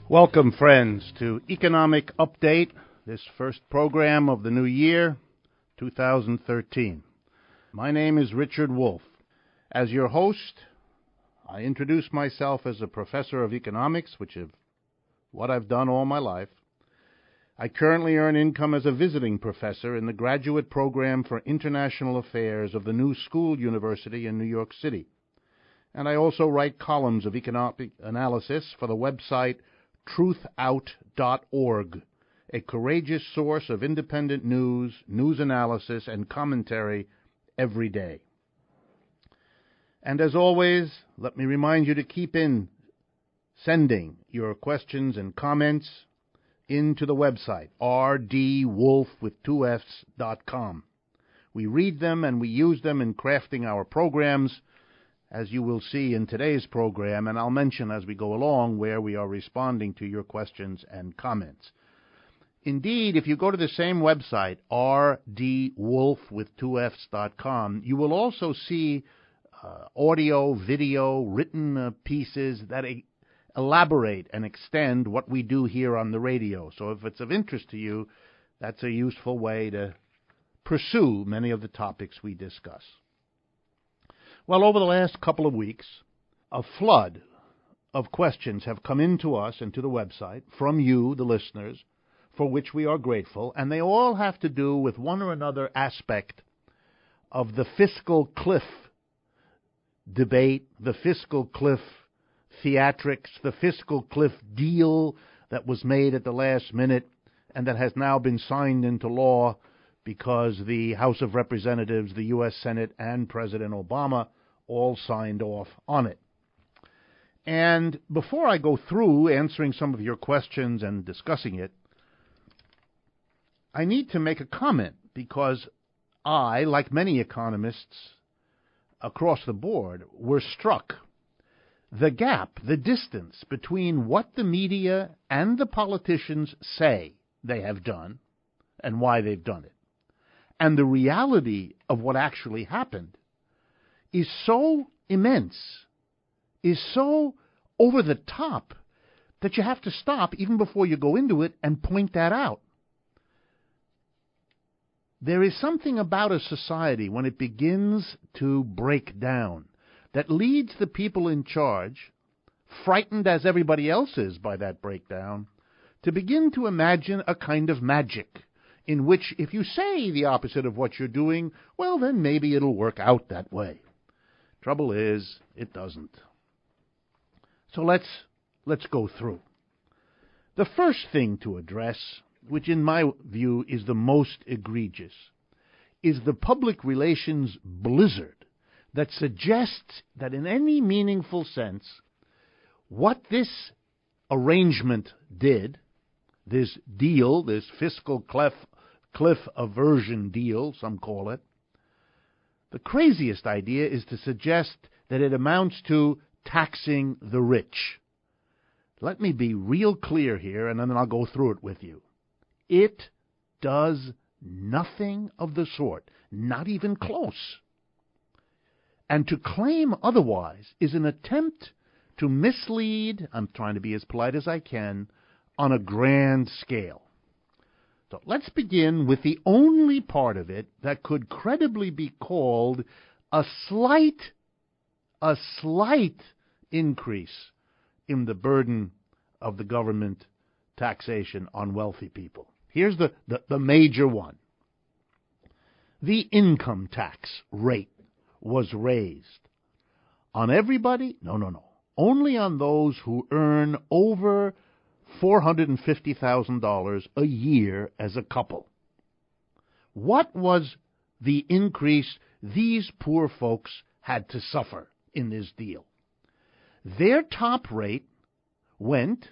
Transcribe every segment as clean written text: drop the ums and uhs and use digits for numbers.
Welcome, friends, to Economic Update, this first program of the new year, 2013. My name is Richard Wolff. As your host, I introduce myself as a professor of economics, which is what I've done all my life. I currently earn income as a visiting professor in the graduate program for international affairs of the New School University in New York City. And I also write columns of economic analysis for the website truthout.org, a courageous source of independent news analysis, and commentary every day. And as always, let me remind you to keep sending your questions and comments into the website, rdwolff.com. We read them and we use them in crafting our programs, as you will see in today's program, and I'll mention as we go along where we are responding to your questions and comments. Indeed, if you go to the same website, rdwolff.com, you will also see audio, video, written pieces that elaborate and extend what we do here on the radio. So if it's of interest to you, that's a useful way to pursue many of the topics we discuss. Well, over the last couple of weeks, a flood of questions have come into us and to the website from you, the listeners, for which we are grateful, and they all have to do with one or another aspect of the fiscal cliff debate, the fiscal cliff theatrics, the fiscal cliff deal that was made at the last minute and that has now been signed into law because the House of Representatives, the U.S. Senate, and President Obama all signed off on it. And before I go through answering some of your questions and discussing it, I need to make a comment because I, like many economists across the board, were struck. The gap, the distance between what the media and the politicians say they have done and why they've done it, and the reality of what actually happened, is so immense, is so over the top, that you have to stop even before you go into it and point that out. There is something about a society when it begins to break down that leads the people in charge, frightened as everybody else is by that breakdown, to begin to imagine a kind of magic in which if you say the opposite of what you're doing, well, then maybe it'll work out that way. Trouble is, it doesn't. So let's go through. The first thing to address, which in my view is the most egregious, is the public relations blizzard that suggests that in any meaningful sense, what this arrangement did, this deal, this fiscal cliff aversion deal, some call it, the craziest idea is to suggest that it amounts to taxing the rich. Let me be real clear here, and then I'll go through it with you. It does nothing of the sort, not even close. And to claim otherwise is an attempt to mislead, I'm trying to be as polite as I can, on a grand scale. So let's begin with the only part of it that could credibly be called a slight increase in the burden of the government taxation on wealthy people. Here's the major one. The income tax rate was raised. On everybody? No. Only on those who earn over $450,000 a year as a couple. What was the increase these poor folks had to suffer in this deal? Their top rate went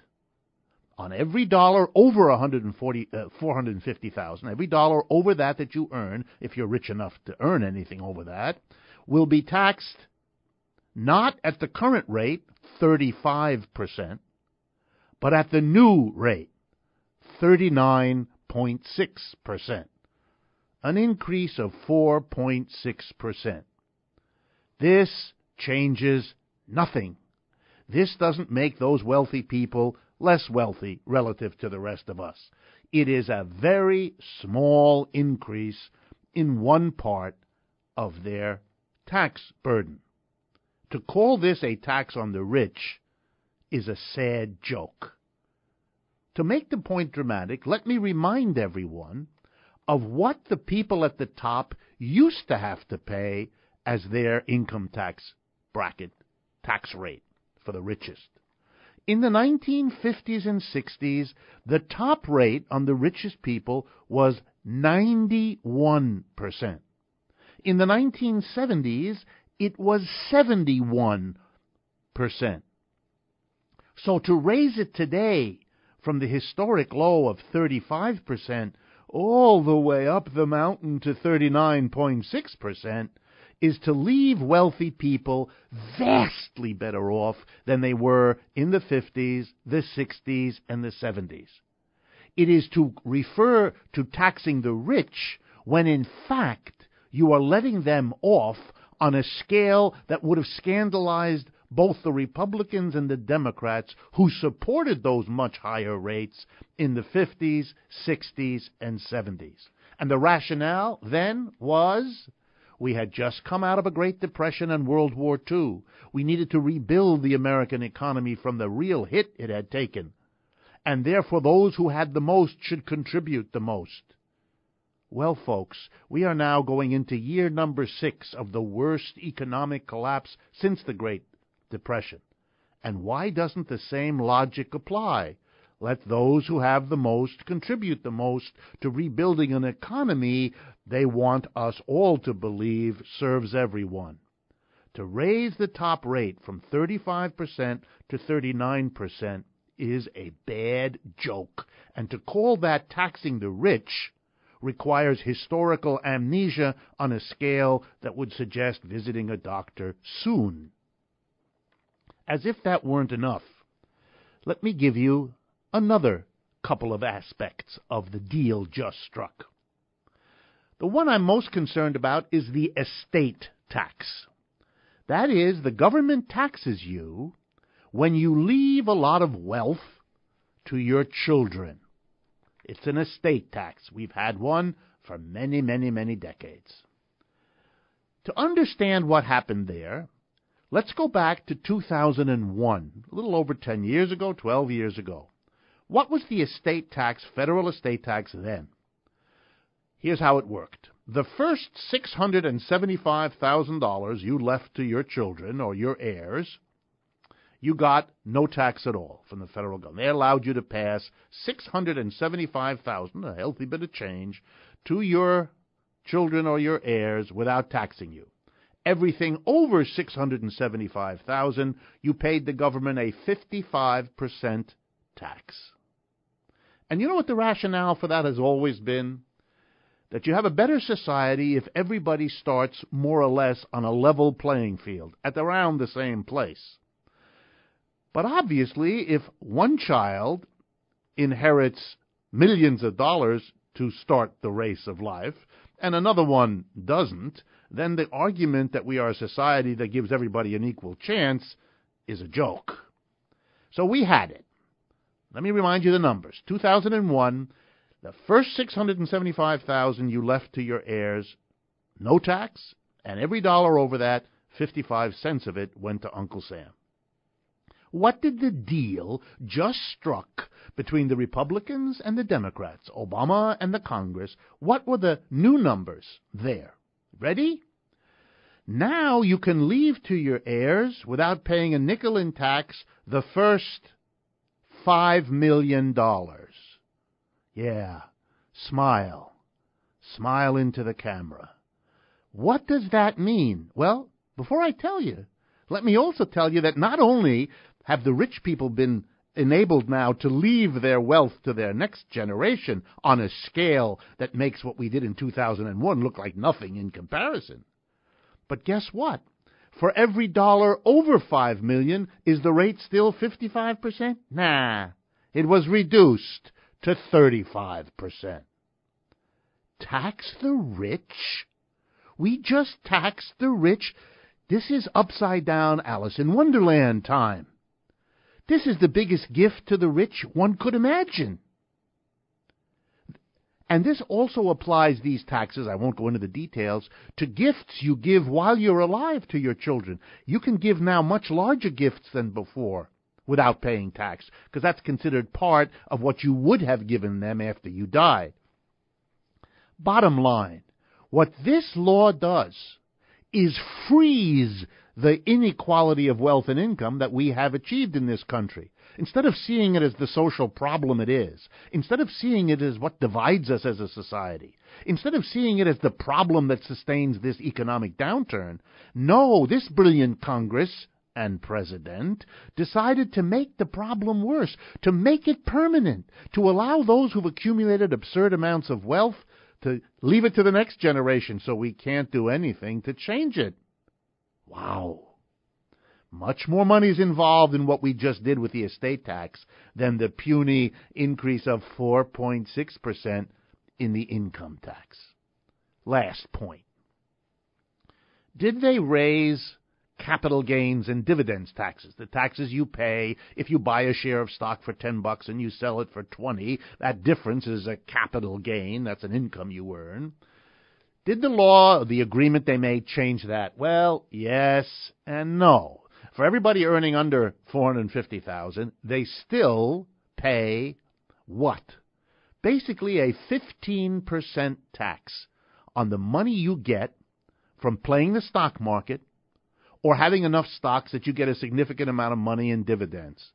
on every dollar over $450,000, every dollar over that you earn, if you're rich enough to earn anything over that, will be taxed not at the current rate, 35%, but at the new rate, 39.6%, an increase of 4.6%. This changes nothing. This doesn't make those wealthy people less wealthy relative to the rest of us. It is a very small increase in one part of their tax burden. To call this a tax on the rich is a sad joke. To make the point dramatic, let me remind everyone of what the people at the top used to have to pay as their income tax bracket, tax rate for the richest. In the 1950s and 60s, the top rate on the richest people was 91%. In the 1970s, it was 71%. So to raise it today from the historic low of 35% all the way up the mountain to 39.6% is to leave wealthy people vastly better off than they were in the 50s, the 60s, and the 70s. It is to refer to taxing the rich when in fact you are letting them off on a scale that would have scandalized both the Republicans and the Democrats who supported those much higher rates in the 50s, 60s, and 70s. And the rationale then was we had just come out of a Great Depression and World War II. We needed to rebuild the American economy from the real hit it had taken. And therefore those who had the most should contribute the most. Well, folks, we are now going into year number 6 of the worst economic collapse since the Great Depression. And why doesn't the same logic apply? Let those who have the most contribute the most to rebuilding an economy they want us all to believe serves everyone. To raise the top rate from 35% to 39% is a bad joke, and to call that taxing the rich requires historical amnesia on a scale that would suggest visiting a doctor soon. As if that weren't enough, let me give you another couple of aspects of the deal just struck. The one I'm most concerned about is the estate tax. That is, the government taxes you when you leave a lot of wealth to your children. It's an estate tax. We've had one for many, many, many decades. To understand what happened there, let's go back to 2001, a little over 10 years ago, 12 years ago. What was the estate tax, federal estate tax then? Here's how it worked. The first $675,000 you left to your children or your heirs, you got no tax at all from the federal government. They allowed you to pass $675,000, a healthy bit of change, to your children or your heirs without taxing you. Everything over $675,000, you paid the government a 55% tax. And you know what the rationale for that has always been? That you have a better society if everybody starts more or less on a level playing field, at around the same place. But obviously, if one child inherits millions of dollars to start the race of life, and another one doesn't, then the argument that we are a society that gives everybody an equal chance is a joke. So we had it. Let me remind you the numbers. 2001, the first $675,000 you left to your heirs, no tax, and every dollar over that, 55 cents of it went to Uncle Sam. What did the deal just struck between the Republicans and the Democrats, Obama and the Congress, what were the new numbers there? Ready? Now you can leave to your heirs, without paying a nickel in tax, the first $5 million. Yeah, smile. Smile into the camera. What does that mean? Well, before I tell you, let me also tell you that not only have the rich people been enabled now to leave their wealth to their next generation on a scale that makes what we did in 2001 look like nothing in comparison. But guess what? For every dollar over $5 million, is the rate still 55%? Nah, it was reduced to 35%. Tax the rich? We just taxed the rich? This is upside down Alice in Wonderland time. This is the biggest gift to the rich one could imagine. And this also applies, these taxes, I won't go into the details, to gifts you give while you're alive to your children. You can give now much larger gifts than before without paying tax, because that's considered part of what you would have given them after you died. Bottom line, what this law does is freeze the inequality of wealth and income that we have achieved in this country. Instead of seeing it as the social problem it is, instead of seeing it as what divides us as a society, instead of seeing it as the problem that sustains this economic downturn, no, this brilliant Congress and President decided to make the problem worse, to make it permanent, to allow those who've accumulated absurd amounts of wealth to leave it to the next generation so we can't do anything to change it. Wow. Much more money is involved in what we just did with the estate tax than the puny increase of 4.6% in the income tax. Last point. Did they raise capital gains and dividends taxes, the taxes you pay if you buy a share of stock for $10 and you sell it for $20? That difference is a capital gain. That's an income you earn. Did the law, the agreement they made, change that? Well, yes and no. For everybody earning under $450,000, they still pay what? Basically a 15% tax on the money you get from playing the stock market or having enough stocks that you get a significant amount of money in dividends.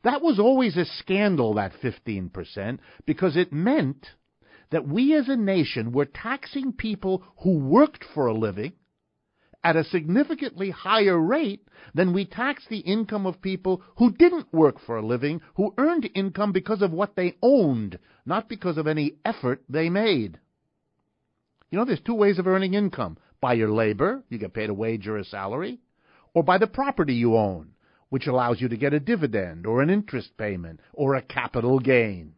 That was always a scandal, that 15%, because it meant that we as a nation were taxing people who worked for a living at a significantly higher rate than we tax the income of people who didn't work for a living, who earned income because of what they owned, not because of any effort they made. You know, there's two ways of earning income. By your labor, you get paid a wage or a salary, or by the property you own, which allows you to get a dividend or an interest payment or a capital gain.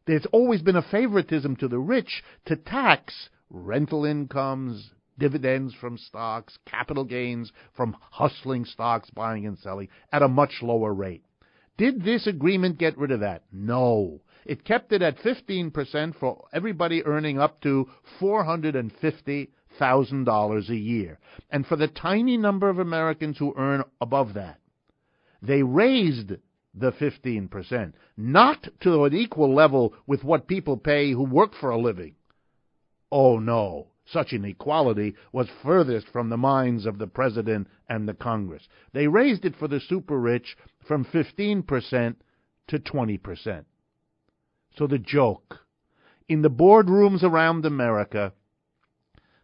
There's always been a favoritism to the rich to tax rental incomes, dividends from stocks, capital gains from hustling stocks, buying and selling, at a much lower rate. Did this agreement get rid of that? No. It kept it at 15% for everybody earning up to $450,000 a year. And for the tiny number of Americans who earn above that, they raised the 15%, not to an equal level with what people pay who work for a living. Oh, no. Such inequality was furthest from the minds of the President and the Congress. They raised it for the super-rich from 15% to 20%. So the joke. In the boardrooms around America,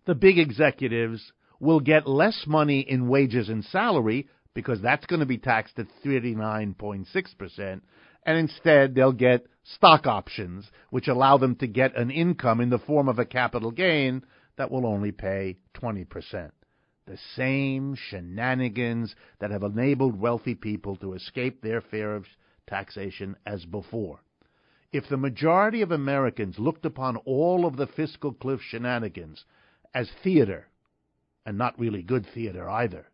the big executives will get less money in wages and salary because that's going to be taxed at 39.6%, and instead they'll get stock options, which allow them to get an income in the form of a capital gain that will only pay 20%. The same shenanigans that have enabled wealthy people to escape their fear of taxation as before. If the majority of Americans looked upon all of the fiscal cliff shenanigans as theater, and not really good theater either,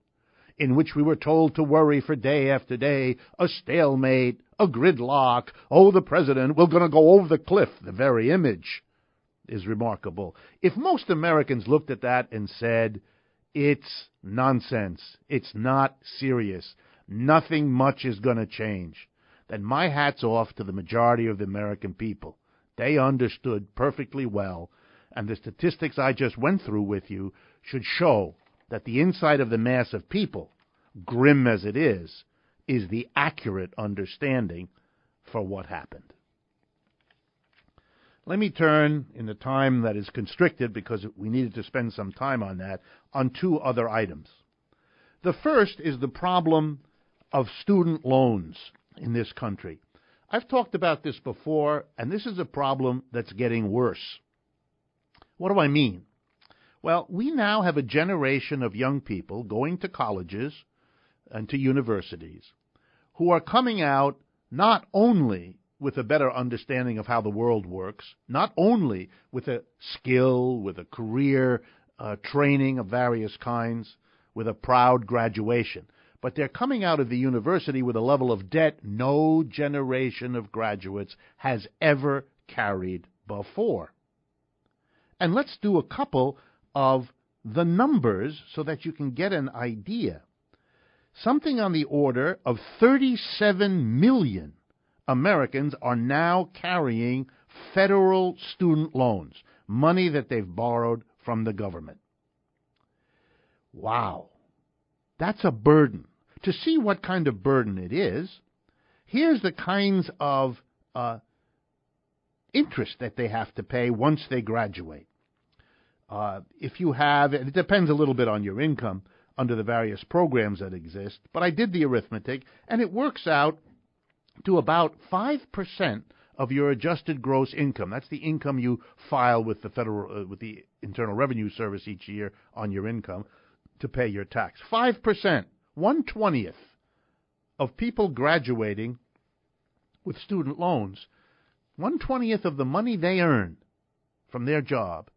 in which we were told to worry for day after day, a stalemate, a gridlock, oh, the president, we're going to go over the cliff, the very image is remarkable. If most Americans looked at that and said, it's nonsense, it's not serious, nothing much is going to change, then my hat's off to the majority of the American people. They understood perfectly well, and the statistics I just went through with you should show that the insight of the mass of people, grim as it is the accurate understanding for what happened. Let me turn, in the time that is constricted, because we needed to spend some time on that, on two other items. The first is the problem of student loans in this country. I've talked about this before, and this is a problem that's getting worse. What do I mean? Well, we now have a generation of young people going to colleges and to universities who are coming out not only with a better understanding of how the world works, not only with a skill, with a career training of various kinds, with a proud graduation, but they're coming out of the university with a level of debt no generation of graduates has ever carried before. And let's do a couple of the numbers so that you can get an idea. Something on the order of 37 million Americans are now carrying federal student loans, money that they've borrowed from the government. Wow. That's a burden. To see what kind of burden it is, here's the kinds of interest that they have to pay once they graduate. If you have, it depends a little bit on your income under the various programs that exist, but I did the arithmetic, and it works out to about 5% of your adjusted gross income. That's the income you file with the Internal Revenue Service each year on your income to pay your tax. 5%, 1/20th of people graduating with student loans, 1/20th of the money they earn from their job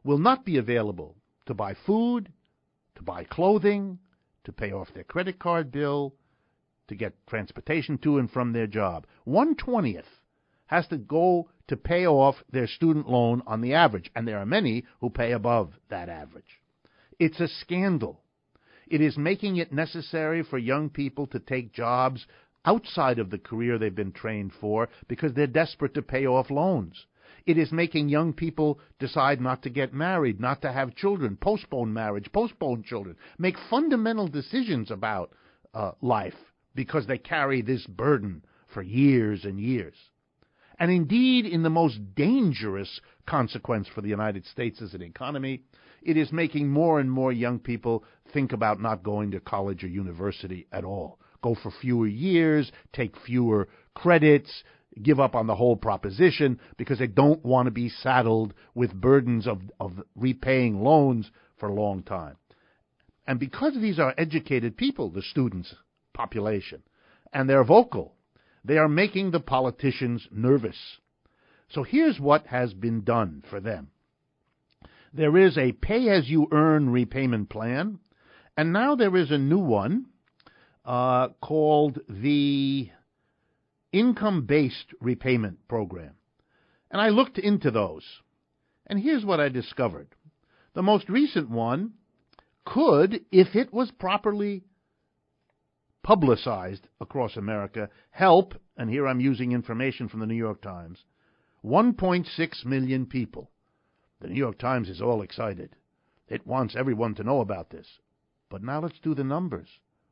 will not be available to buy food, to buy clothing, to pay off their credit card bill, to get transportation to and from their job. 1/20th has to go to pay off their student loan on the average, and there are many who pay above that average. It's a scandal. It is making it necessary for young people to take jobs outside of the career they've been trained for because they're desperate to pay off loans. It is making young people decide not to get married, not to have children, postpone marriage, postpone children, make fundamental decisions about life because they carry this burden for years and years. And indeed, in the most dangerous consequence for the United States as an economy, it is making more and more young people think about not going to college or university at all. Go for fewer years, take fewer credits, give up on the whole proposition because they don't want to be saddled with burdens of repaying loans for a long time. And because these are educated people, the students' population, and they're vocal, they are making the politicians nervous. So here's what has been done for them. There is a pay-as-you-earn repayment plan, and now there is a new one called the income-based repayment program. And I looked into those, and here's what I discovered. The most recent one could, if it was properly publicized across America, help, and here I'm using information from the New York Times, 1.6 million people. The New York Times is all excited. It wants everyone to know about this. But now let's do the numbers.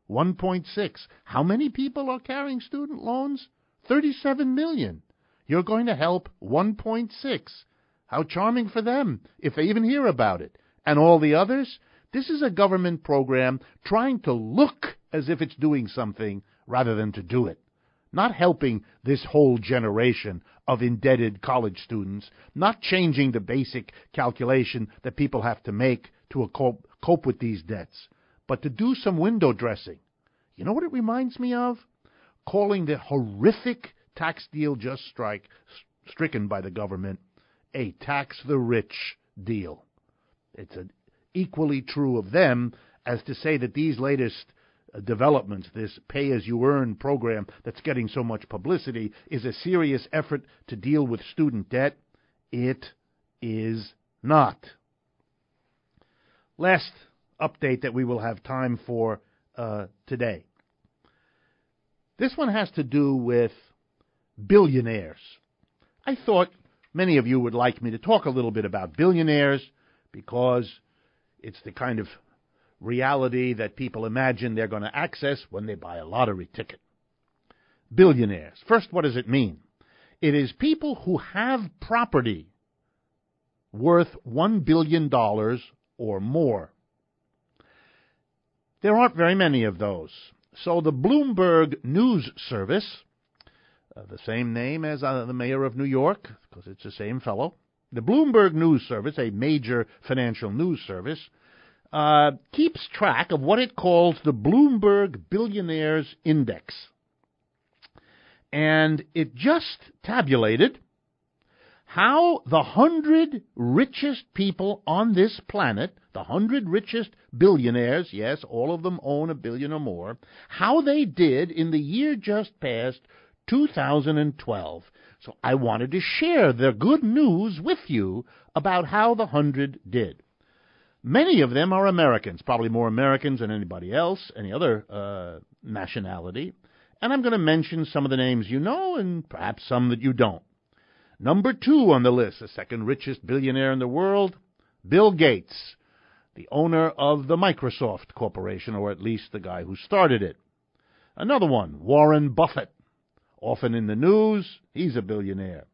1.6. How many people are carrying student loans? 37 million. You're going to help 1.6. How charming for them, if they even hear about it. And all the others? This is a government program trying to look as if it's doing something rather than to do it. Not helping this whole generation of indebted college students, not changing the basic calculation that people have to make to cope with these debts, but to do some window dressing. You know what it reminds me of? Calling the horrific tax deal just stricken by the government a tax-the-rich deal. It's equally true of them as to say that these latest developments, this pay-as-you-earn program that's getting so much publicity, is a serious effort to deal with student debt. It is not. Last update that we will have time for today. This one has to do with billionaires. I thought many of you would like me to talk a little bit about billionaires because it's the kind of reality that people imagine they're going to access when they buy a lottery ticket. Billionaires. First, what does it mean? It is people who have property worth $1 billion or more. There aren't very many of those. So the Bloomberg News Service, the same name as the mayor of New York, because it's the same fellow, the Bloomberg News Service, a major financial news service, keeps track of what it calls the Bloomberg Billionaires Index. And it just tabulated how the 100 richest people on this planet, the 100 richest billionaires, yes, all of them own $1 billion or more, how they did in the year just past, 2012. So I wanted to share the good news with you about how the 100 did. Many of them are Americans, probably more Americans than anybody else, any other nationality. And I'm going to mention some of the names you know and perhaps some that you don't. Number 2 on the list, the second richest billionaire in the world, Bill Gates, the owner of the Microsoft Corporation, or at least the guy who started it. Another one, Warren Buffett, often in the news, he's a billionaire.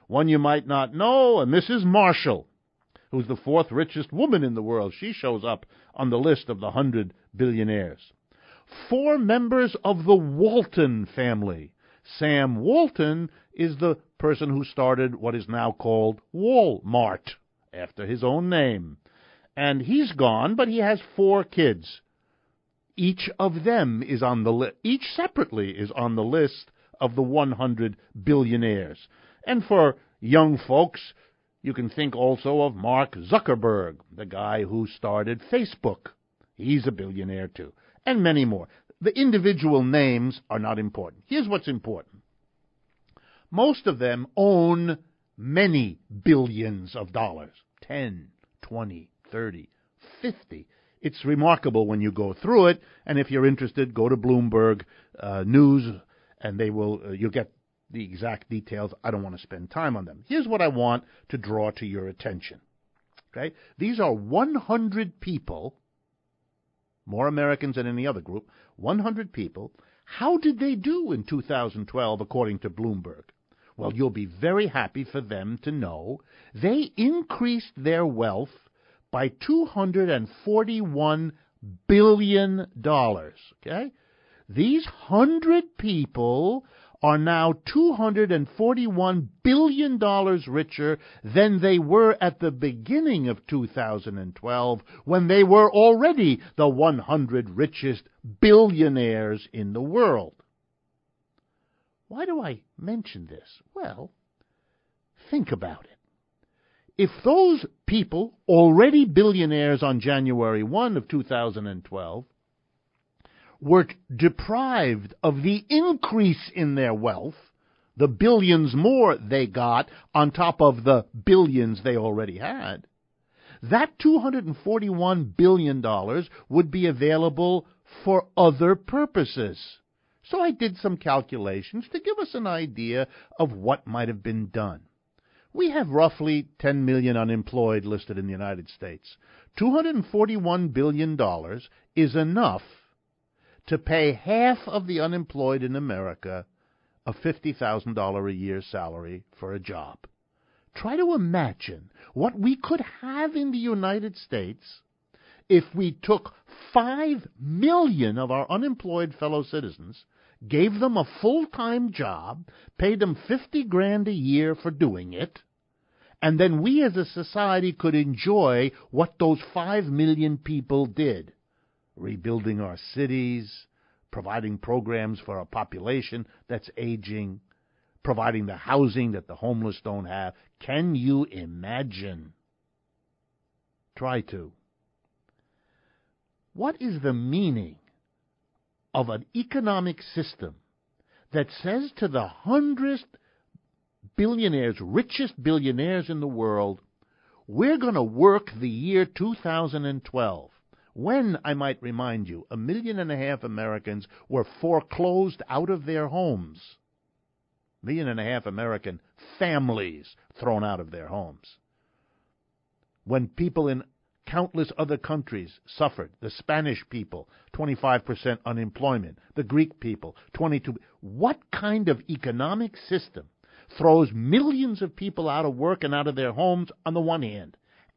One you might not know, a Mrs. Marshall, who's the 4th richest woman in the world. She shows up on the list of the 100 billionaires. 4 members of the Walton family. Sam Walton is the person who started what is now called Walmart, after his own name. And he's gone, but he has 4 kids. Each of them is on the list. Each separately is on the list of the 100 billionaires. And for young folks, you can think also of Mark Zuckerberg, the guy who started Facebook. He's a billionaire too. And many more. The individual names are not important. Here's what's important. Most of them own many billions of dollars. 10, 20, 30, 50. It's remarkable when you go through it, and if you're interested, go to Bloomberg News, and they will. You'll get the exact details. I don't want to spend time on them. Here's what I want to draw to your attention. Okay, these are 100 people, more Americans than any other group. 100 people. How did they do in 2012, according to Bloomberg? Well, you'll be very happy for them to know they increased their wealth by $241 billion. Okay? These 100 people are now $241 billion richer than they were at the beginning of 2012, when they were already the 100 richest billionaires in the world. Why do I mention this? Well, think about it. If those people, already billionaires on January 1 of 2012, were deprived of the increase in their wealth, the billions more they got on top of the billions they already had, that $241 billion would be available for other purposes. So I did some calculations to give us an idea of what might have been done. We have roughly 10 million unemployed listed in the United States. $241 billion is enough to pay half of the unemployed in America a $50,000 a year salary for a job. Try to imagine what we could have in the United States if we took 5 million of our unemployed fellow citizens, gave them a full-time job, paid them $50,000 a year for doing it, and then we as a society could enjoy what those 5 million people did. Rebuilding our cities, providing programs for a population that's aging, providing the housing that the homeless don't have. Can you imagine? Try to. What is the meaning of an economic system that says to the 100 billionaires, richest billionaires in the world, we're going to work the year 2012, when, I might remind you, 1.5 million Americans were foreclosed out of their homes. 1.5 million American families thrown out of their homes. When people in countless other countries suffered, the Spanish people, 25% unemployment, the Greek people, 22%. What kind of economic system throws millions of people out of work and out of their homes on the one hand,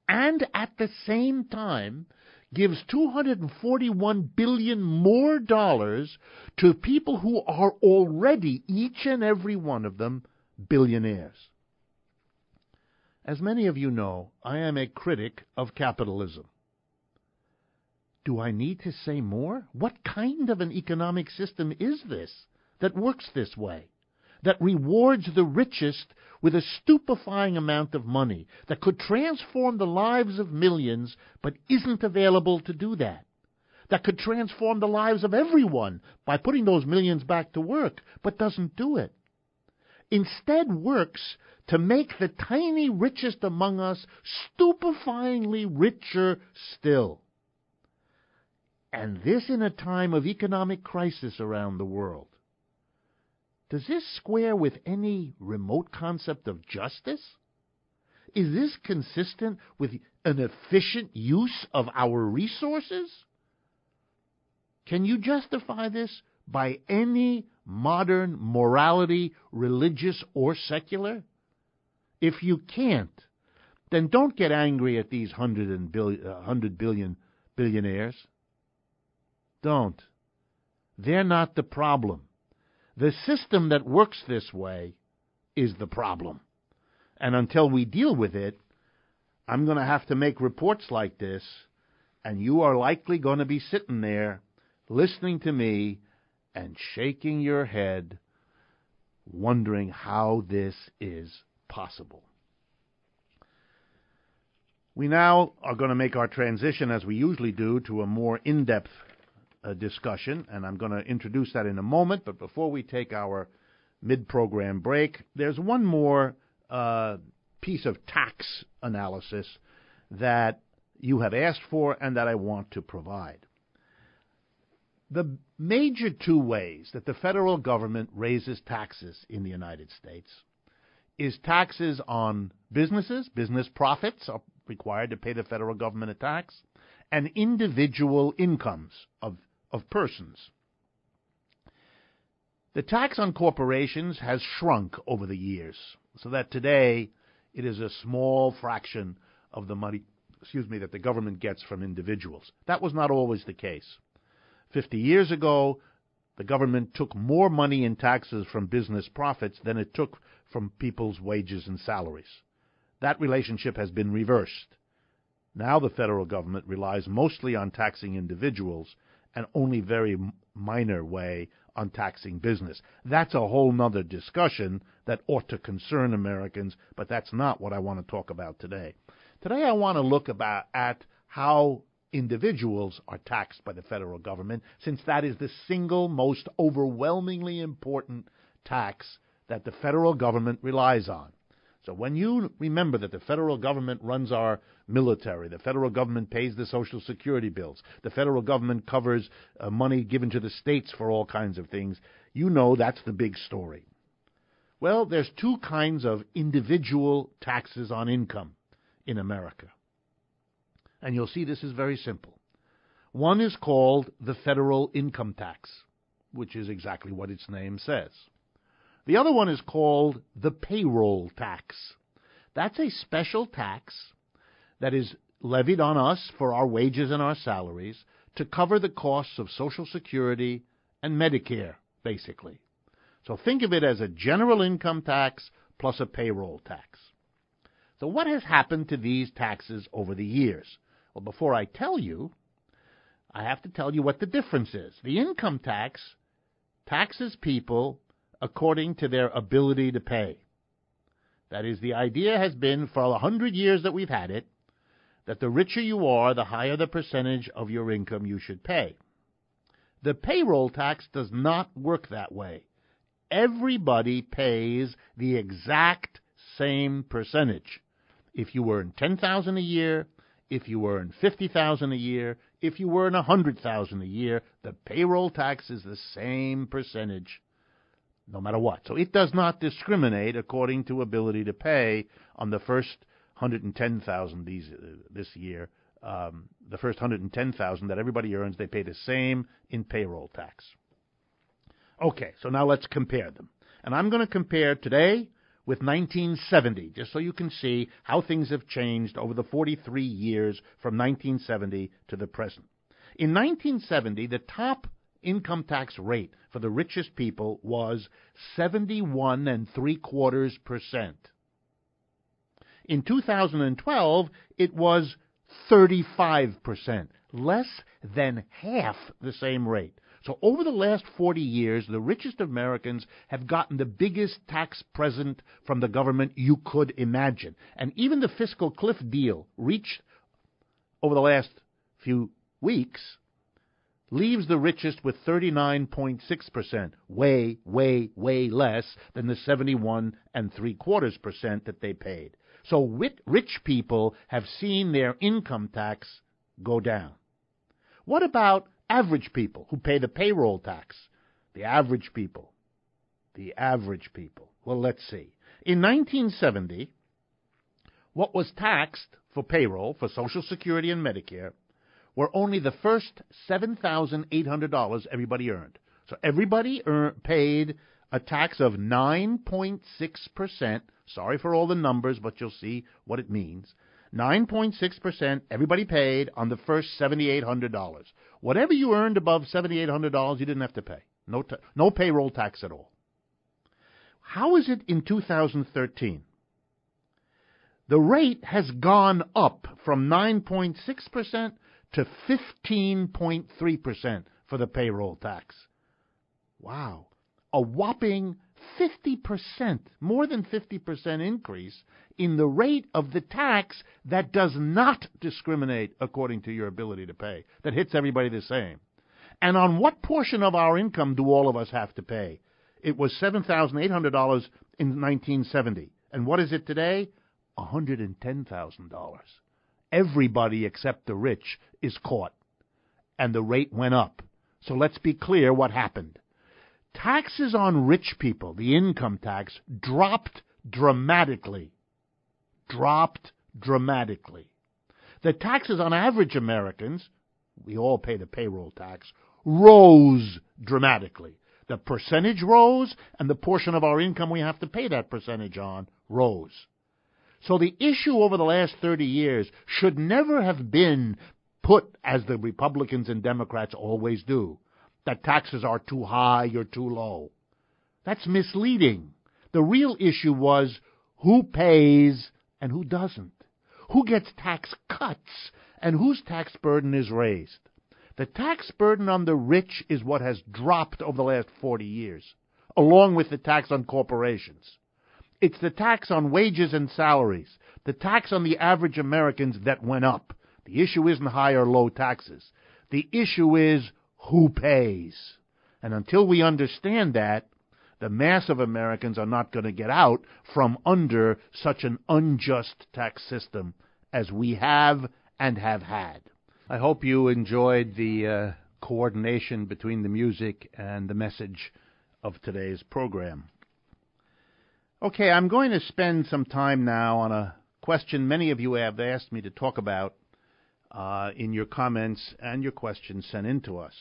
and at the same time gives $241 billion more dollars to people who are already, each and every one of them, billionaires? As many of you know, I am a critic of capitalism. Do I need to say more? What kind of an economic system is this that works this way? that rewards the richest with a stupefying amount of money, that could transform the lives of millions but isn't available to do that, that could transform the lives of everyone by putting those millions back to work but doesn't do it. Instead works to make the tiny richest among us stupefyingly richer still. And this in a time of economic crisis around the world. Does this square with any remote concept of justice? Is this consistent with an efficient use of our resources? Can you justify this by any modern morality, religious or secular? If you can't, then don't get angry at these 100 billion billionaires. Don't. They're not the problem. The system that works this way is the problem. And until we deal with it, I'm going to have to make reports like this, and you are likely going to be sitting there listening to me and shaking your head, wondering how this is possible. We now are going to make our transition, as we usually do, to a more in-depth discussion, and I'm going to introduce that in a moment. But before we take our mid-program break, there's one more piece of tax analysis that you have asked for and that I want to provide. The major two ways that the federal government raises taxes in the United States is taxes on businesses. Business profits are required to pay the federal government a tax, and individual incomes of persons. The tax on corporations has shrunk over the years, so that today it is a small fraction of the money, that the government gets from individuals. That was not always the case. 50 years ago, the government took more money in taxes from business profits than it took from people's wages and salaries. That relationship has been reversed. Now the federal government relies mostly on taxing individuals and only very minor way on taxing business. That's a whole nother discussion that ought to concern Americans, but that's not what I want to talk about today. Today I want to look at how individuals are taxed by the federal government, since that is the single most overwhelmingly important tax that the federal government relies on. So when you remember that the federal government runs our military, the federal government pays the Social Security bills, the federal government covers money given to the states for all kinds of things, you know that's the big story. Well, there's two kinds of individual taxes on income in America. And you'll see this is very simple. One is called the federal income tax, which is exactly what its name says. The other one is called the payroll tax. That's a special tax that is levied on us for our wages and our salaries to cover the costs of Social Security and Medicare, basically. So think of it as a general income tax plus a payroll tax. So what has happened to these taxes over the years? Well, before I tell you, I have to tell you what the difference is. The income tax taxes people according to their ability to pay. That is, the idea has been for 100 years that we've had it, that the richer you are, the higher the percentage of your income you should pay. The payroll tax does not work that way. Everybody pays the exact same percentage. If you earn $10,000 a year, if you earn $50,000 a year, if you earn $100,000 a year, the payroll tax is the same percentage, no matter what. So it does not discriminate according to ability to pay on the first $110,000 this year. The first $110,000 that everybody earns, they pay the same in payroll tax. Okay, so now let's compare them. And I'm going to compare today with 1970, just so you can see how things have changed over the 43 years from 1970 to the present. In 1970, the top income tax rate for the richest people was 71.75%. In 2012, it was 35%, less than half the same rate. So over the last 40 years, the richest Americans have gotten the biggest tax present from the government you could imagine. And even the fiscal cliff deal reached over the last few weeks leaves the richest with 39.6%, way, way, way less than the 71.75% that they paid. So rich people have seen their income tax go down. What about average people who pay the payroll tax? The average people. Well, let's see. In 1970, what was taxed for payroll, for Social Security and Medicare, were only the first $7,800 everybody earned. So everybody paid a tax of 9.6%. Sorry for all the numbers, but you'll see what it means. 9.6% everybody paid on the first $7,800. Whatever you earned above $7,800, you didn't have to pay. No payroll tax at all. How is it in 2013? The rate has gone up from 9.6% to 15.3% for the payroll tax. Wow. A whopping 50%, more than 50% increase in the rate of the tax that does not discriminate according to your ability to pay, that hits everybody the same. And on what portion of our income do all of us have to pay? It was $7,800 in 1970. And what is it today? $110,000. Everybody except the rich is caught. And the rate went up. So let's be clear what happened. Taxes on rich people, the income tax, dropped dramatically. The taxes on average Americans, we all pay the payroll tax, rose dramatically. The percentage rose, and the portion of our income we have to pay that percentage on rose. So the issue over the last 30 years should never have been put, as the Republicans and Democrats always do, that taxes are too high or too low. That's misleading. The real issue was who pays and who doesn't. Who gets tax cuts and whose tax burden is raised. The tax burden on the rich is what has dropped over the last 40 years, along with the tax on corporations. It's the tax on wages and salaries, the tax on the average Americans that went up. The issue isn't high or low taxes. The issue is who pays. And until we understand that, the mass of Americans are not going to get out from under such an unjust tax system as we have and have had. I hope you enjoyed the coordination between the music and the message of today's program. Okay, I'm going to spend some time now on a question many of you have asked me to talk about in your comments and your questions sent in to us.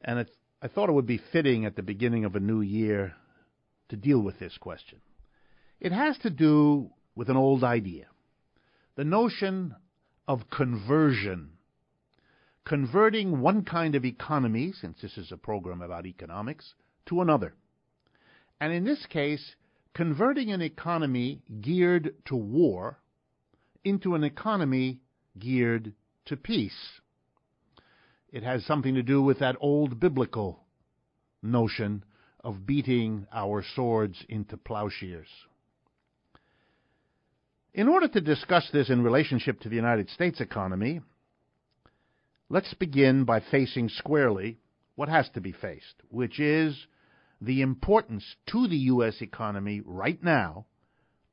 And I thought it would be fitting at the beginning of a new year to deal with this question. It has to do with an old idea, the notion of conversion, converting one kind of economy, since this is a program about economics, to another. And in this case, converting an economy geared to war into an economy geared to peace. It has something to do with that old biblical notion of beating our swords into plowshares. In order to discuss this in relationship to the United States economy, let's begin by facing squarely what has to be faced, which is the importance to the U.S. economy right now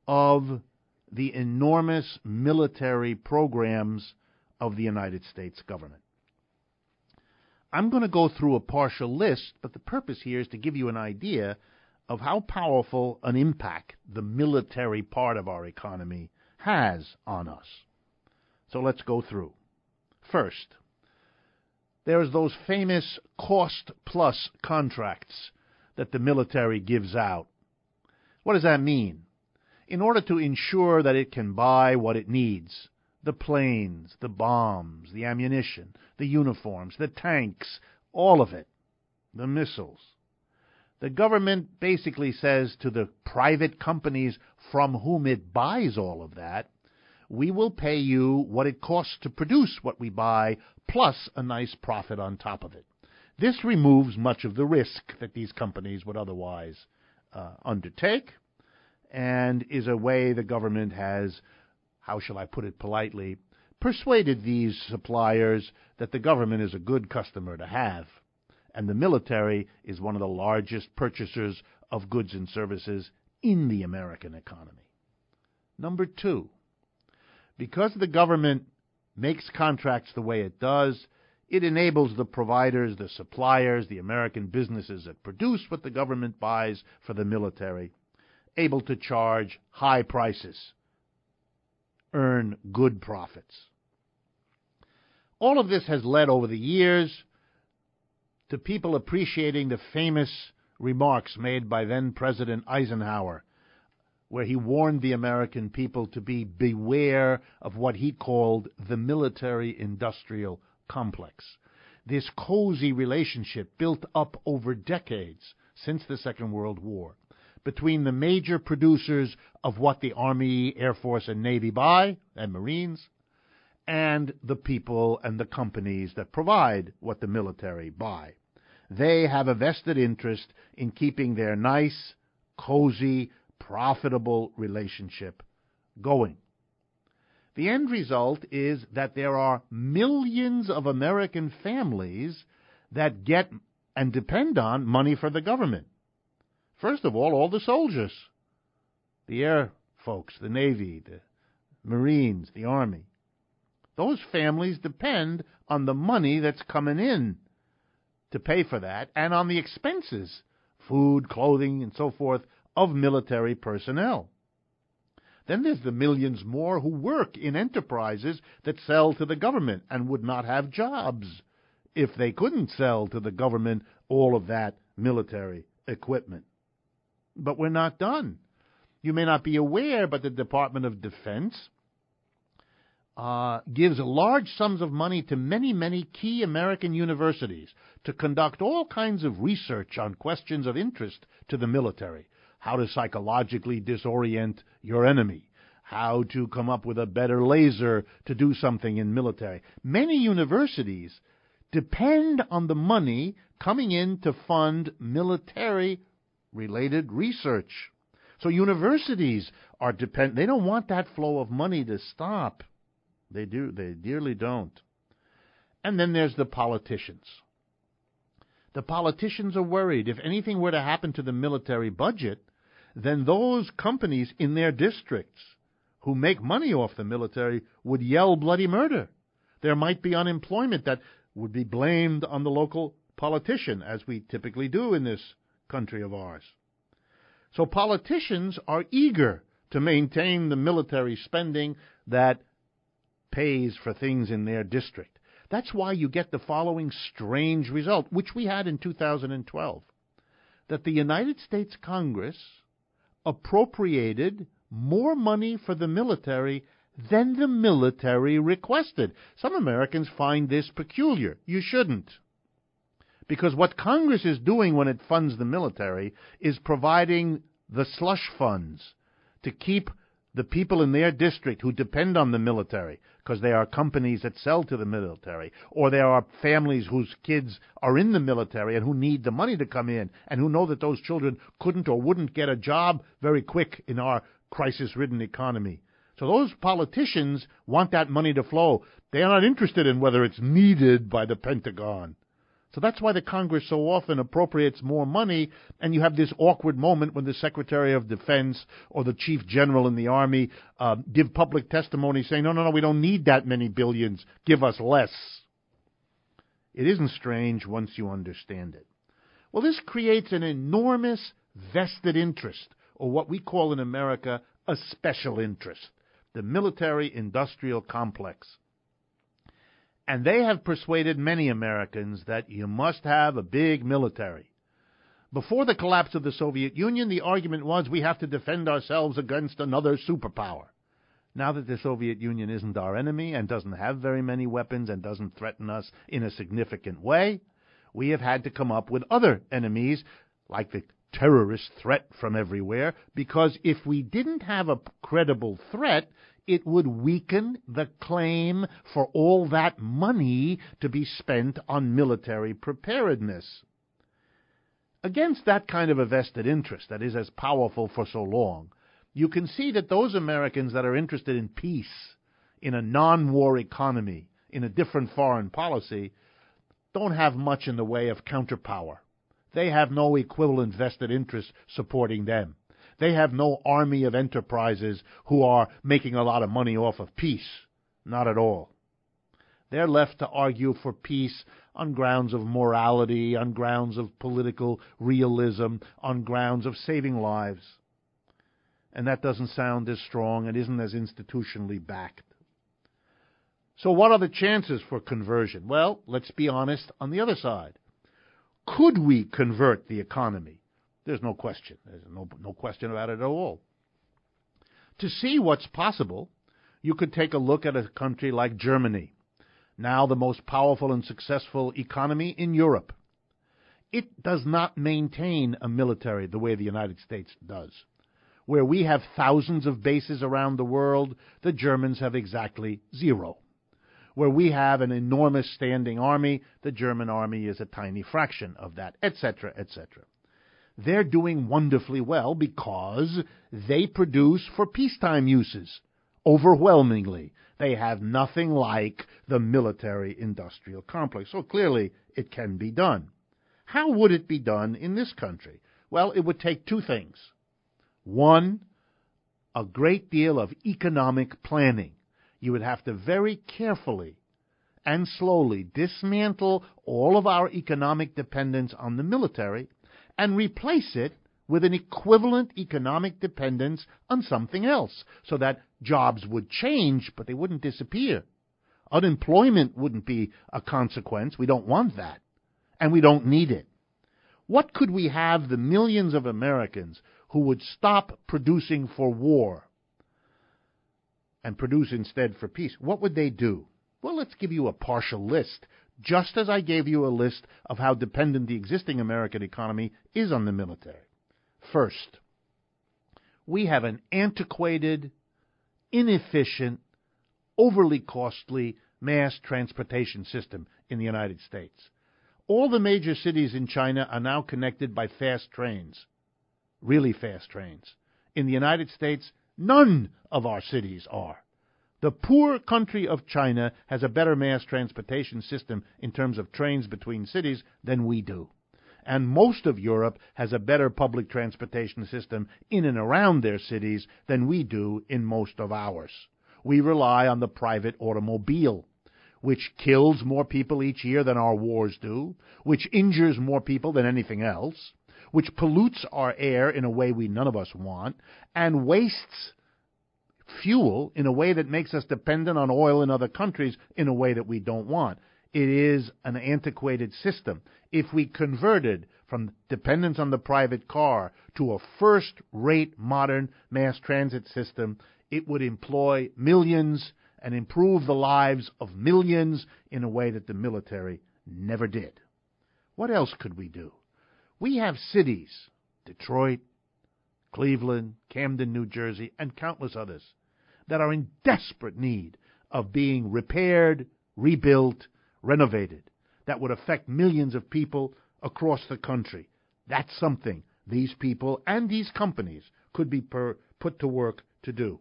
of the enormous military programs of the United States government. I'm going to go through a partial list, but the purpose here is to give you an idea of how powerful an impact the military part of our economy has on us. So let's go through. First, there's those famous cost-plus contracts that the military gives out. What does that mean? In order to ensure that it can buy what it needs, the planes, the bombs, the ammunition, the uniforms, the tanks, all of it, the missiles. The government basically says to the private companies from whom it buys all of that, we will pay you what it costs to produce what we buy, plus a nice profit on top of it. This removes much of the risk that these companies would otherwise undertake, and is a way the government has, how shall I put it politely, persuaded these suppliers that the government is a good customer to have, and the military is one of the largest purchasers of goods and services in the American economy. Number two, because the government makes contracts the way it does, it enables the providers, the suppliers, the American businesses that produce what the government buys for the military, able to charge high prices, earn good profits. All of this has led over the years to people appreciating the famous remarks made by then-President Eisenhower, where he warned the American people to beware of what he called the military-industrial complex. This cozy relationship built up over decades since the Second World War between the major producers of what the Army, Air Force, and Navy buy, and Marines, and the people and the companies that provide what the military buy. They have a vested interest in keeping their nice, cozy, profitable relationship going. The end result is that there are millions of American families that get and depend on money for the government. First of all the soldiers, the air folks, the Navy, the Marines, the Army. Those families depend on the money that's coming in to pay for that, and on the expenses, food, clothing, and so forth, of military personnel. Then there's the millions more who work in enterprises that sell to the government and would not have jobs if they couldn't sell to the government all of that military equipment. But we're not done. You may not be aware, but the Department of Defense gives large sums of money to many, many key American universities to conduct all kinds of research on questions of interest to the military. How to psychologically disorient your enemy, how to come up with a better laser to do something in military. Many universities depend on the money coming in to fund military-related research. So universities are dependent. They don't want that flow of money to stop. They do. They dearly don't. And then there's the politicians. The politicians are worried. If anything were to happen to the military budget, then those companies in their districts who make money off the military would yell bloody murder. There might be unemployment that would be blamed on the local politician, as we typically do in this country of ours. So politicians are eager to maintain the military spending that pays for things in their district. That's why you get the following strange result, which we had in 2012, that the United States Congress appropriated more money for the military than the military requested. Some Americans find this peculiar. You shouldn't. Because what Congress is doing when it funds the military is providing the slush funds to keep the people in their district who depend on the military, because they are companies that sell to the military, or there are families whose kids are in the military and who need the money to come in, and who know that those children couldn't or wouldn't get a job very quick in our crisis-ridden economy. So those politicians want that money to flow. They are not interested in whether it's needed by the Pentagon. So that's why the Congress so often appropriates more money, and you have this awkward moment when the Secretary of Defense or the Chief General in the Army give public testimony saying, no, we don't need that many billions, give us less. It isn't strange once you understand it. Well, this creates an enormous vested interest, or what we call in America a special interest, the military-industrial complex. And they have persuaded many Americans that you must have a big military. Before the collapse of the Soviet Union, the argument was we have to defend ourselves against another superpower. Now that the Soviet Union isn't our enemy and doesn't have very many weapons and doesn't threaten us in a significant way, we have had to come up with other enemies, like the terrorist threat from everywhere, because if we didn't have a credible threat, it would weaken the claim for all that money to be spent on military preparedness. Against that kind of a vested interest that is as powerful for so long, you can see that those Americans that are interested in peace, in a non-war economy, in a different foreign policy, don't have much in the way of counterpower. They have no equivalent vested interest supporting them. They have no army of enterprises who are making a lot of money off of peace. Not at all. They're left to argue for peace on grounds of morality, on grounds of political realism, on grounds of saving lives. And that doesn't sound as strong and isn't as institutionally backed. So what are the chances for conversion? Well, let's be honest on the other side. Could we convert the economy? There's no question. There's no question about it at all. To see what's possible, you could take a look at a country like Germany, now the most powerful and successful economy in Europe. It does not maintain a military the way the United States does. Where we have thousands of bases around the world, the Germans have exactly zero. Where we have an enormous standing army, the German army is a tiny fraction of that, etc., etc. They're doing wonderfully well because they produce for peacetime uses. Overwhelmingly, they have nothing like the military-industrial complex. So clearly, it can be done. How would it be done in this country? Well, it would take two things. One, a great deal of economic planning. You would have to very carefully and slowly dismantle all of our economic dependence on the military and replace it with an equivalent economic dependence on something else, so that jobs would change, but they wouldn't disappear. Unemployment wouldn't be a consequence. We don't want that, and we don't need it. What could we have the millions of Americans who would stop producing for war and produce instead for peace? What would they do? Well, let's give you a partial list, just as I gave you a list of how dependent the existing American economy is on the military. First, we have an antiquated, inefficient, overly costly mass transportation system in the United States. All the major cities in China are now connected by fast trains, really fast trains. In the United States, none of our cities are. The poor country of China has a better mass transportation system in terms of trains between cities than we do. And most of Europe has a better public transportation system in and around their cities than we do in most of ours. We rely on the private automobile, which kills more people each year than our wars do, which injures more people than anything else, which pollutes our air in a way none of us want, and wastes fuel in a way that makes us dependent on oil in other countries in a way that we don't want. It is an antiquated system. If we converted from dependence on the private car to a first-rate modern mass transit system, it would employ millions and improve the lives of millions in a way that the military never did. What else could we do? We have cities, Detroit, Cleveland, Camden, New Jersey, and countless others, that are in desperate need of being repaired, rebuilt, renovated, that would affect millions of people across the country. That's something these people and these companies could be put to work to do.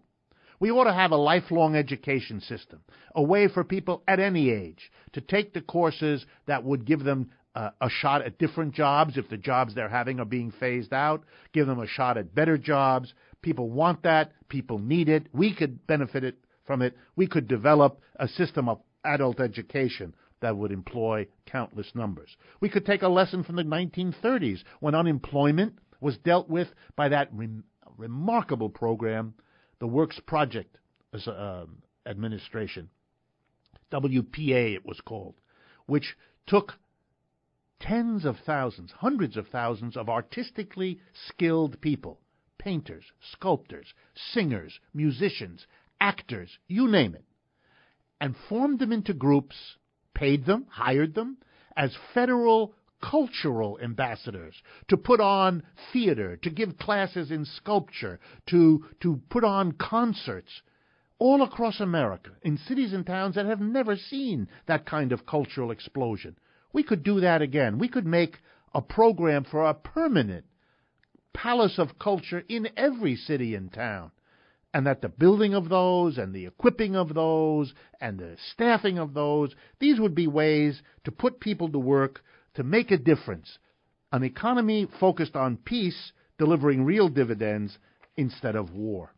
We ought to have a lifelong education system, a way for people at any age to take the courses that would give them a shot at different jobs if the jobs they're having are being phased out, give them a shot at better jobs. People want that. People need it. We could benefit from it. We could develop a system of adult education that would employ countless numbers. We could take a lesson from the 1930s when unemployment was dealt with by that remarkable program, the Works Project Administration, WPA it was called, which took tens of thousands, hundreds of thousands of artistically skilled people, painters, sculptors, singers, musicians, actors, you name it, and formed them into groups, paid them, hired them as federal cultural ambassadors to put on theater, to give classes in sculpture, to put on concerts. all across America, in cities and towns that have never seen that kind of cultural explosion. We could do that again. We could make a program for a permanent palace of culture in every city and town. And that the building of those and the equipping of those and the staffing of those, these would be ways to put people to work to make a difference. An economy focused on peace, delivering real dividends instead of war.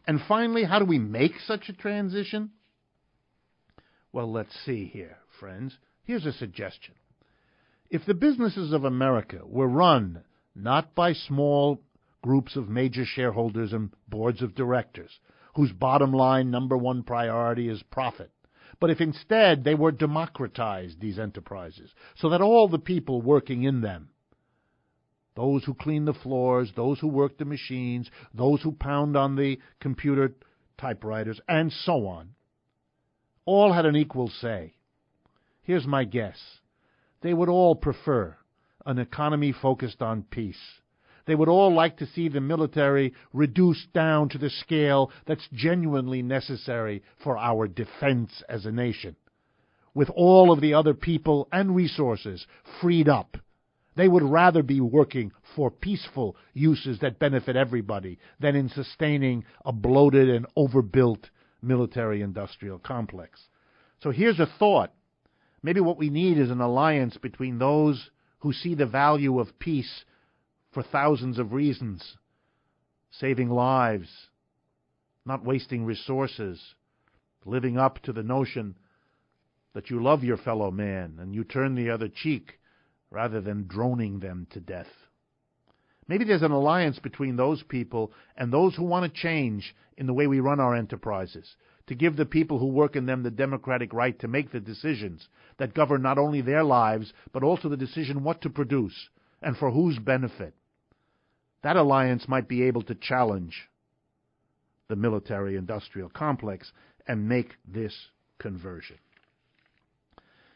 And finally, how do we make such a transition? Well, let's see here, friends. Here's a suggestion. If the businesses of America were run not by small groups of major shareholders and boards of directors, whose bottom line number one priority is profit, but if instead they were democratized, these enterprises, so that all the people working in them, those who clean the floors, those who work the machines, those who pound on the computer typewriters, and so on, all had an equal say. Here's my guess. They would all prefer an economy focused on peace. They would all like to see the military reduced down to the scale that's genuinely necessary for our defense as a nation, with all of the other people and resources freed up. They would rather be working for peaceful uses that benefit everybody than in sustaining a bloated and overbuilt military-industrial complex. So here's a thought. Maybe what we need is an alliance between those who see the value of peace for thousands of reasons: saving lives, not wasting resources, living up to the notion that you love your fellow man and you turn the other cheek rather than droning them to death. Maybe there's an alliance between those people and those who want to change in the way we run our enterprises, to give the people who work in them the democratic right to make the decisions that govern not only their lives, but also the decision what to produce and for whose benefit. That alliance might be able to challenge the military-industrial complex and make this conversion.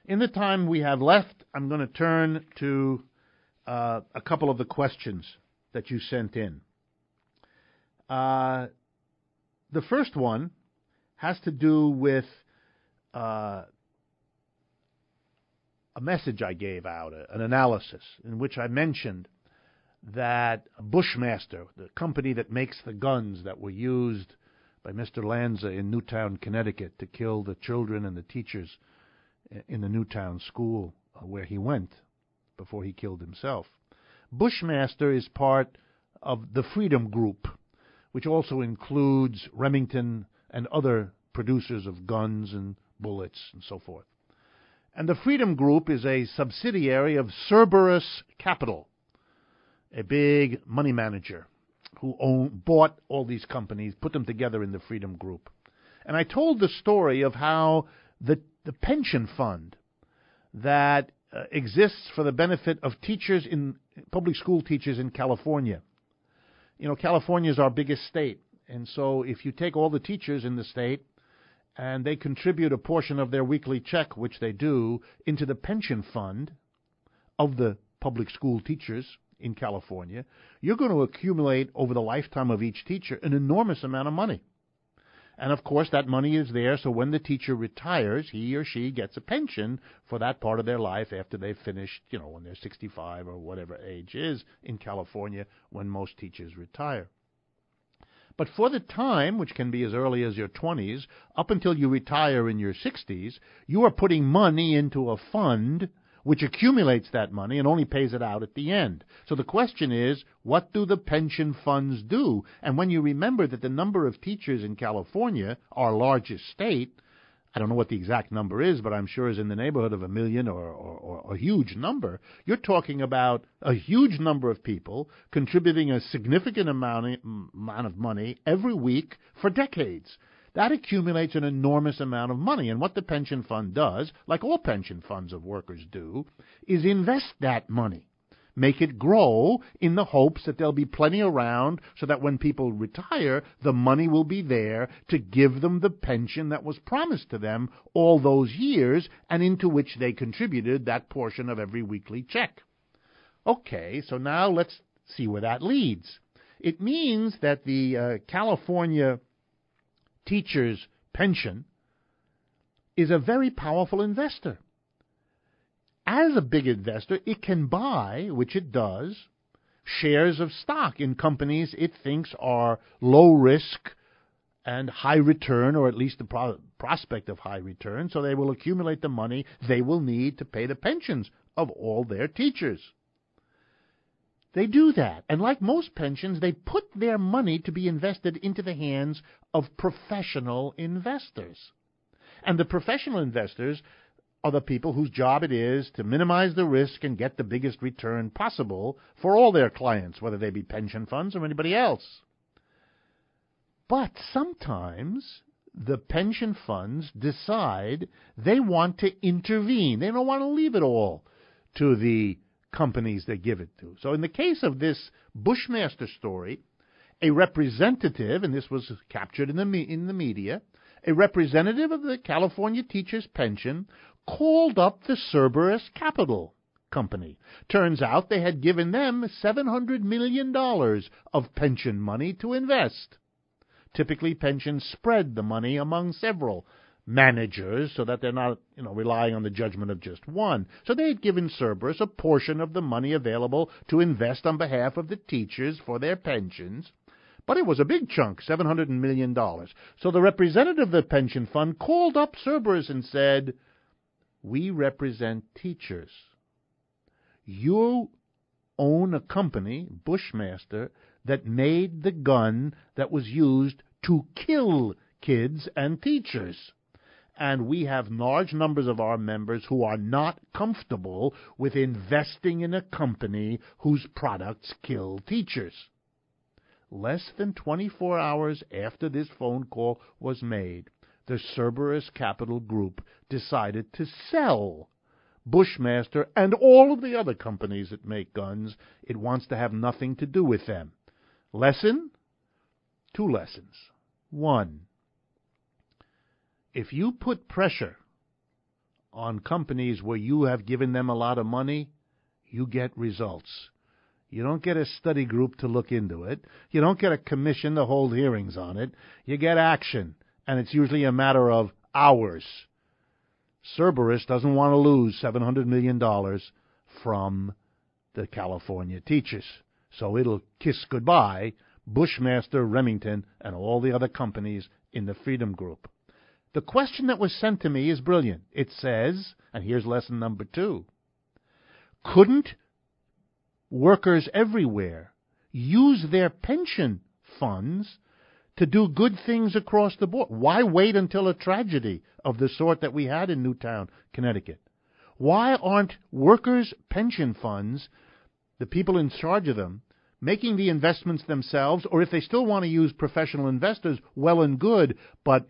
In the time we have left, I'm going to turn to a couple of the questions that you sent in. The first one has to do with a message I gave out, an analysis, in which I mentioned that Bushmaster, the company that makes the guns that were used by Mr. Lanza in Newtown, Connecticut, to kill the children and the teachers in the Newtown school where he went before he killed himself. Bushmaster is part of the Freedom Group, which also includes Remington and other producers of guns and bullets and so forth. And the Freedom Group is a subsidiary of Cerberus Capital, a big money manager who bought all these companies, put them together in the Freedom Group. And I told the story of how the pension fund that exists for the benefit of teachers in public school teachers in California. You know, California is our biggest state, and so if you take all the teachers in the state and they contribute a portion of their weekly check, which they do, into the pension fund of the public school teachers in California, you're going to accumulate over the lifetime of each teacher an enormous amount of money. And of course, that money is there, so when the teacher retires, he or she gets a pension for that part of their life after they've finished, when they're 65 or whatever age is in California when most teachers retire. But for the time, which can be as early as your 20s, up until you retire in your 60s, you are putting money into a fund which accumulates that money and only pays it out at the end. So the question is, what do the pension funds do? And when you remember that the number of teachers in California, our largest state, I don't know what the exact number is, but I'm sure is in the neighborhood of 1 million or a huge number, you're talking about a huge number of people contributing a significant amount of money every week for decades. That accumulates an enormous amount of money. And what the pension fund does, like all pension funds of workers do, is invest that money, make it grow in the hopes that there'll be plenty around so that when people retire, the money will be there to give them the pension that was promised to them all those years and into which they contributed that portion of every weekly check. Okay, so now let's see where that leads. It means that the California teacher's pension is a very powerful investor. As a big investor, it can buy, which it does, shares of stock in companies it thinks are low risk and high return, or at least the prospect of high return, so they will accumulate the money they will need to pay the pensions of all their teachers. They do that, and like most pensions, they put their money to be invested into the hands of professional investors. And the professional investors are the people whose job it is to minimize the risk and get the biggest return possible for all their clients, whether they be pension funds or anybody else. But sometimes the pension funds decide they want to intervene. They don't want to leave it all to the companies they give it to. So in the case of this Bushmaster story, a representative, and this was captured in the media, a representative of the California Teachers' Pension called up the Cerberus Capital Company. Turns out they had given them $700 million of pension money to invest. Typically, pensions spread the money among several managers so that they're not, relying on the judgment of just one. So they had given Cerberus a portion of the money available to invest on behalf of the teachers for their pensions. But it was a big chunk, $700 million. So the representative of the pension fund called up Cerberus and said, "We represent teachers. You own a company, Bushmaster, that made the gun that was used to kill kids and teachers. And we have large numbers of our members who are not comfortable with investing in a company whose products kill teachers." Less than 24 hours after this phone call was made, the Cerberus Capital Group decided to sell Bushmaster and all of the other companies that make guns. It wants to have nothing to do with them. Lesson? 2 lessons. 1, if you put pressure on companies where you have given them a lot of money, you get results. You don't get a study group to look into it. You don't get a commission to hold hearings on it. You get action, and it's usually a matter of hours. Cerberus doesn't want to lose $700 million from the California teachers, so it'll kiss goodbye Bushmaster, Remington, and all the other companies in the Freedom Group. The question that was sent to me is brilliant. It says, and here's lesson number 2, couldn't workers everywhere use their pension funds to do good things across the board? Why wait until a tragedy of the sort that we had in Newtown, Connecticut? Why aren't workers' pension funds, the people in charge of them, making the investments themselves? Or if they still want to use professional investors, well and good, but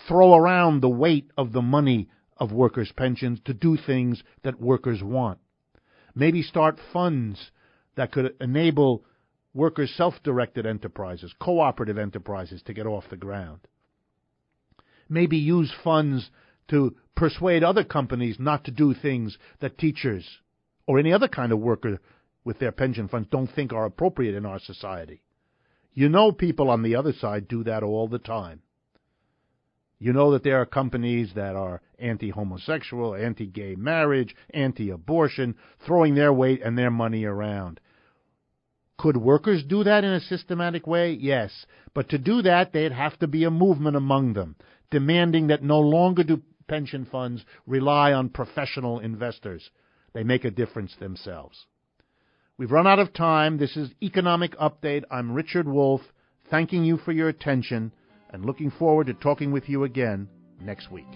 throw around the weight of the money of workers' pensions to do things that workers want. Maybe start funds that could enable workers' self-directed enterprises, cooperative enterprises to get off the ground. Maybe use funds to persuade other companies not to do things that teachers or any other kind of worker with their pension funds don't think are appropriate in our society. People on the other side do that all the time. You know that there are companies that are anti-homosexual, anti-gay marriage, anti-abortion, throwing their weight and their money around. Could workers do that in a systematic way? Yes. But to do that, there'd have to be a movement among them, demanding that no longer do pension funds rely on professional investors. They make a difference themselves. We've run out of time. This is Economic Update. I'm Richard Wolff, thanking you for your attention and looking forward to talking with you again next week.